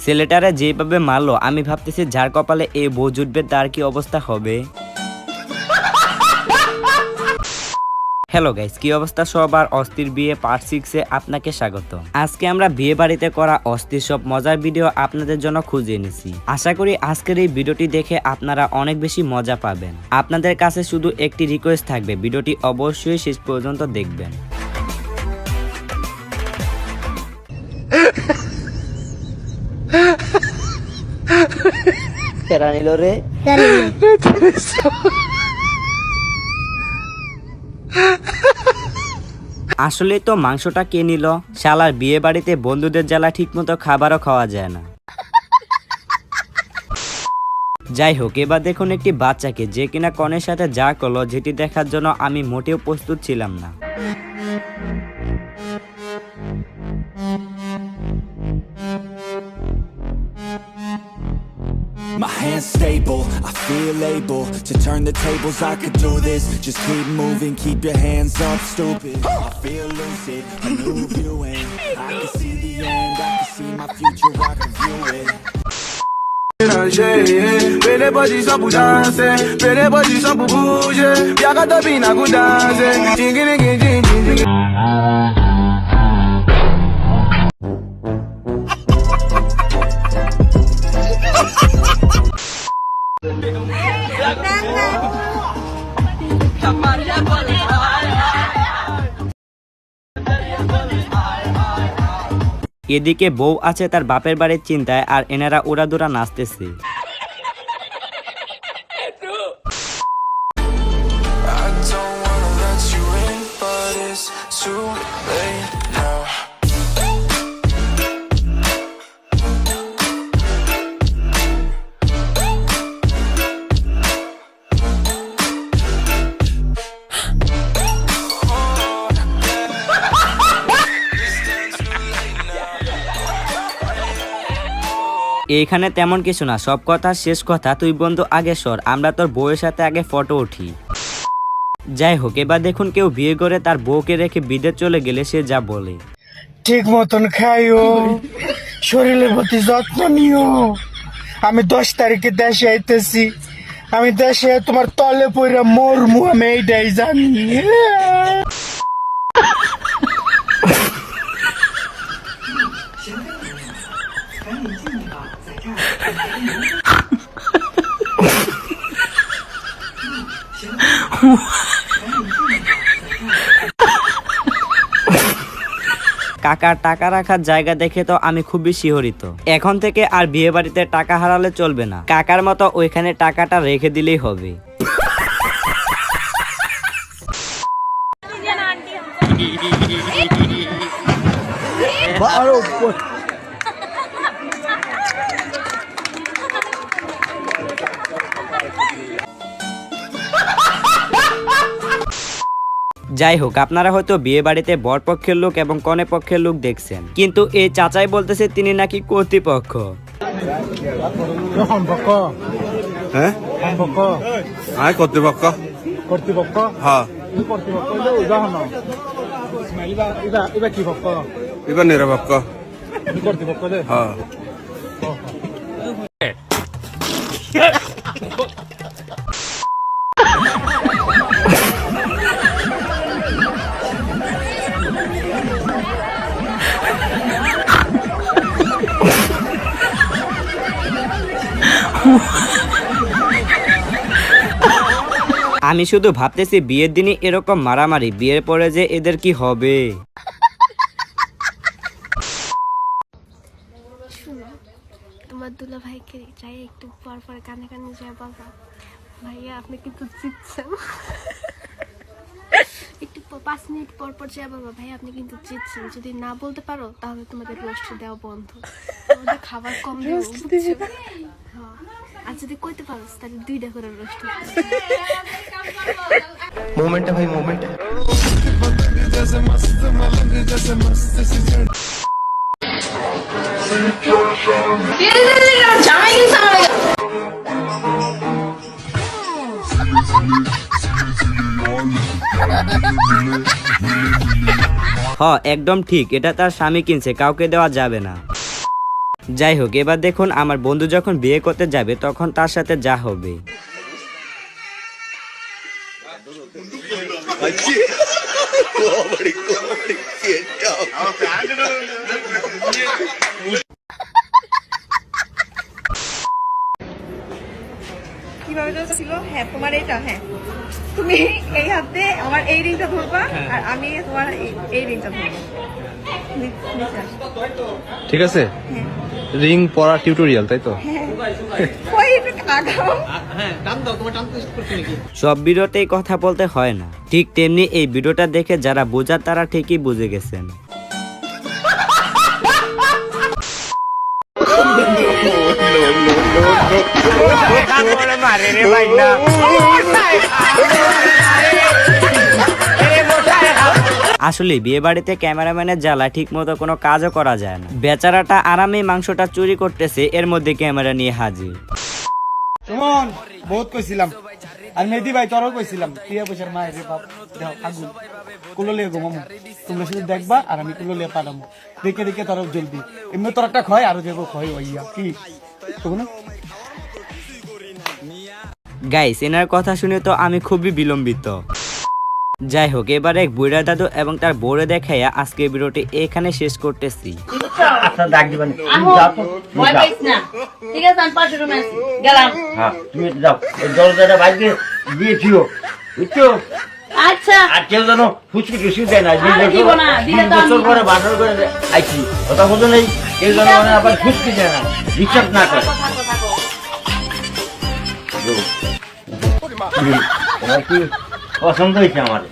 ছেলেটারে যেভাবে মারলো আমি ভাবতেছি যার কপালে এই বউ জুটবে তার কি অবস্থা হবে। হ্যালো গাইস, কি অবস্থা সবার? অস্থির বিয়ে পার্ট 6 এ আপনাকে স্বাগত। আজকে আমরা বিয়ে বাড়িতে করা অস্থির সব মজার ভিডিও আপনাদের জন্য খুঁজে এনেছি। আশা করি আজকের এই ভিডিওটি দেখে আপনারা অনেক বেশি মজা পাবেন। আপনাদের কাছে শুধু একটি রিকোয়েস্ট থাকবে, ভিডিওটি অবশ্যই শেষ পর্যন্ত দেখবেন। আসলে তো মাংসটা কে নিল? শালার বিয়ে বাড়িতে বন্ধুদের জ্বালা ঠিক মতো খাবারও খাওয়া যায় না। যাই হোক, এবার দেখুন একটি বাচ্চাকে যে কিনা কনের সাথে যা করলো, যেটি দেখার জন্য আমি মোটেও প্রস্তুত ছিলাম না। My hands stable, I feel able to turn the tables, I could do this. Just keep moving, keep your hands up, stupid. I feel lucid, a new viewing. I can see the end, I can see my future, I can view it. Pele body só por dança, pele body só por bouger. Piaga da bina com dança, ting. এদিকে বউ আছে তার বাপের বাড়ির চিন্তায়, আর এনারা উড়াদুরা নাচতেছে। এইখানে তেমন কিছু না, সব কথা শেষ কথা তুই বন্ধু আগে সর, আমরা তোর বউয়ের সাথে আগে ফটো উঠি। যাই হোক, এবার দেখুন কেউ বিয়ে করে তার বউকে রেখে বিদেশ চলে গেলে সে যা বলে। ঠিক মতন খাইও, শরীরের প্রতি যত্ন নিও। আমি 10 তারিখে দেশে আইতেছি, আমি দেশে তোমার তলে পইরা মরমু, আমি এইটাই জানি। কাকার টাকা রাখার জায়গা দেখে তো আমি খুবই শিহরিত। এখন থেকে আর বিয়ে বাড়িতে টাকা হারালে চলবে না, কাকার মতো ওইখানে টাকাটা রেখে দিলেই হবে। যাই হোক, আপনারা হয়তো বিয়ে বাড়িতে বর পক্ষের লোক এবং কনে পক্ষের লোক দেখছেন, কিন্তু এই চাচাই বলতেছে তিনি নাকি কর্তৃপক্ষ। হ্যাঁ আয় কর্তৃপক্ষ কর্তৃপক্ষ, হ্যাঁ এবার নিরপেক্ষ কর্তৃপক্ষ হ্যাঁ। আমি শুধু ভাবতেছি বিয়ের দিনই এরকম মারামারি, বিয়ের পরে যে এদের কি হবে। তোমার দুলা ভাইকে চাই একটু পর পর কানে কানে যায় বলবা, ভাইয়া আপনি কিন্তু জিতছেন। একটু 5 মিনিট পর পর যায় বলবা, ভাই আপনি কিন্তু জিতছেন। যদি না বলতে পারো তাহলে তোমাদের রোস্ট দেওয়া বন্ধ, তোমাদের খাবার কম দেবো, বুঝছো? হ্যাঁ, আর যদি কইতে পারো তাহলে 2টা করে রোস্ট। মোমেন্টটা ভাই, মোমেন্টটা একদম ঠিক, এটা তার স্বামী কিনছে, কাউকে দেওয়া যাবে না। যাই হোক, এবার দেখুন আমার বন্ধু যখন বিয়ে করতে যাবে তখন তার সাথে যা হবে। কিভাবে ছিল? হ্যাঁ, তোমার এইটা, হ্যাঁ তুমি এই হাতে আমার এই রিংটা ধরবা আর আমি তোমার এই রিংটা ধরবো। নিচে আসো। ঠিক আছে, রিং পরা টিউটোরিয়াল, তাই তো? ওই একটু আগাও। সব ভিডিওতেই কথা বলতে হয় না, ঠিক তেমনি এই ভিডিওটা দেখে যারা বোঝার তারা ঠিকই বুঝে গেছেন। আসলে বিয়ে বাড়িতে ক্যামেরাম্যানের জ্বালা ঠিক মতো কোনো কাজও করা যায় না। বেচারাটা আরামে মাংসটা চুরি করতেছে, এর মধ্যে ক্যামেরা নিয়ে হাজির। সুমন, বহুত কইছিলাম আর মেহেদি ভাই তোরও কইছিলাম, টিয়া পয়সার মায়ের বাপ দাও আগুন কুলো লিয়ে ঘুমামো, তোমরা শুধু দেখবা আর আমি কুলো লিয়ে পাঠাবো, দেখে দেখে তোর জলদি এমনি তোর একটা ক্ষয় আরো দেবো ক্ষয় হইয়া কি তখন। গাইস, এনার কথা শুনে তো আমি খুবই বিলম্বিত। যাই হোক, এবার এক বুড়া দাদু এবং তার বউরে দেখাইয়া আজকে ভিডিওটি এখানে শেষ করতেছি। আচ্ছা ডাক দিবেন, তুমি যাও তো, ভয় পাইছ না, ঠিক আছে? আমি পাশে রুমে আছি, গেলাম। হ্যাঁ, তুমি যাও, এই দরজাটা বাইরে দিয়ে দিও, বুঝছো? আচ্ছা। আর কেউ যেন ফুচকি টুচকি দেয় না, দিব না, দিলে তো আমি করে বাসর করে আইছি, কথা বলতো নেই, কেউ যেন আবার ফুচকি দেয় না, ডিস্টার্ব না করে। তোমার কি পছন্দ হয়েছে আমার?